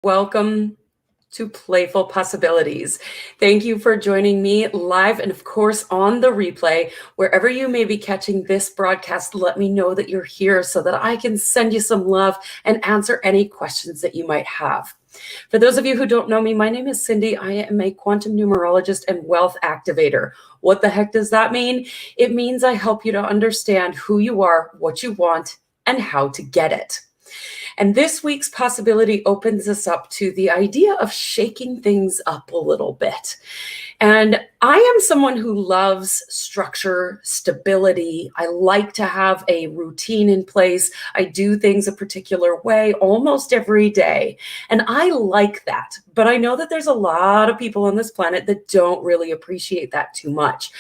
Welcome to Playful Possibilities. Thank you for joining me live and, of course, on the replay. Wherever you may be catching this broadcast, let me know that you're here so that I can send you some love and answer any questions that you might have. For those of you who don't know me, my name is Cindy. I am a quantum numerologist and wealth activator. What the heck does that mean? It means I help you to understand who you are, what you want, and how to get it. And this week's possibility opens us up to the idea of shaking things up a little bit. And I am someone who loves structure, stability. I like to have a routine in place. I do things a particular way almost every day. And I like that. But I know that there's a lot of people on this planet that don't really appreciate that too much.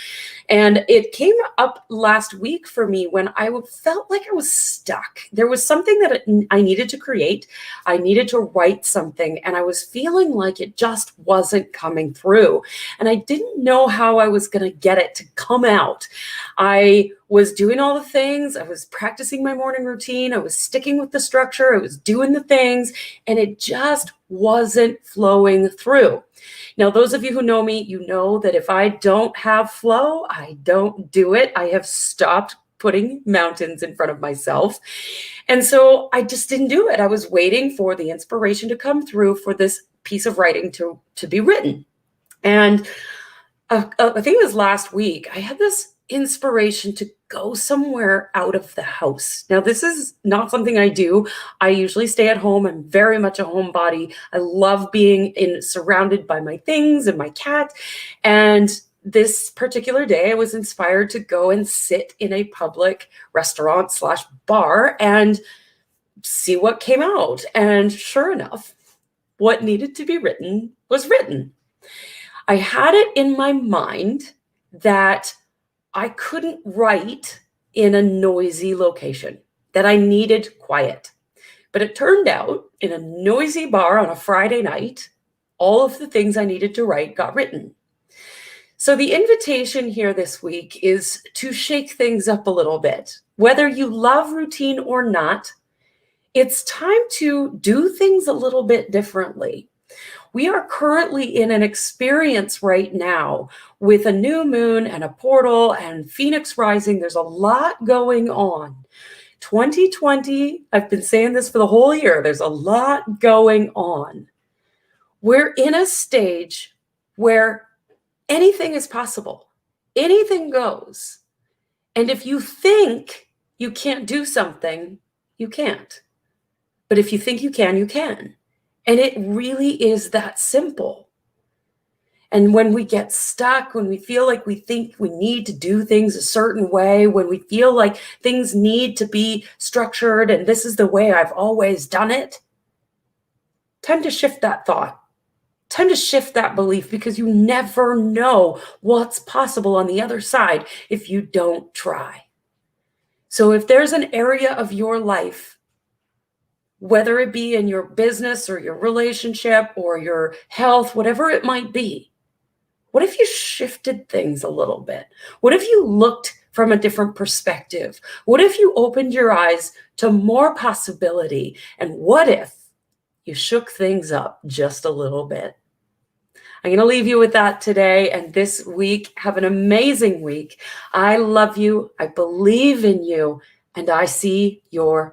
And it came up last week for me when I felt like I was stuck. There was something that I needed to create. I needed to write something, and I was feeling like it just wasn't coming through. And I didn't know how I was going to get it to come out. I was doing all the things. I was practicing my morning routine. I was sticking with the structure. I was doing the things, and it just wasn't flowing through. Now, those of you who know me, you know that if I don't have flow, I don't do it. I have stopped putting mountains in front of myself. And so I just didn't do it. I was waiting for the inspiration to come through for this piece of writing to be written. And I think it was last week, I had this inspiration to go somewhere out of the house. Now, this is not something I do. I usually stay at home. I'm very much a homebody. I love being surrounded by my things and my cat. And this particular day, I was inspired to go and sit in a public restaurant / bar and see what came out. And sure enough, what needed to be written was written. I had it in my mind that I couldn't write in a noisy location, that I needed quiet. But it turned out in a noisy bar on a Friday night, all of the things I needed to write got written. So the invitation here this week is to shake things up a little bit. Whether you love routine or not, it's time to do things a little bit differently. We are currently in an experience right now with a new moon and a portal and Phoenix rising. There's a lot going on. 2020, I've been saying this for the whole year, there's a lot going on. We're in a stage where anything is possible. Anything goes. And if you think you can't do something, you can't. But if you think you can, you can. And it really is that simple. And when we get stuck, when we feel like we think we need to do things a certain way, when we feel like things need to be structured and this is the way I've always done it, time to shift that thought. Time to shift that belief, because you never know what's possible on the other side if you don't try. So if there's an area of your life, whether it be in your business or your relationship or your health, whatever it might be, what if you shifted things a little bit? What if you looked from a different perspective? What if you opened your eyes to more possibility? And what if you shook things up just a little bit? I'm going to leave you with that today and this week. Have an amazing week. I love you. I believe in you. And I see your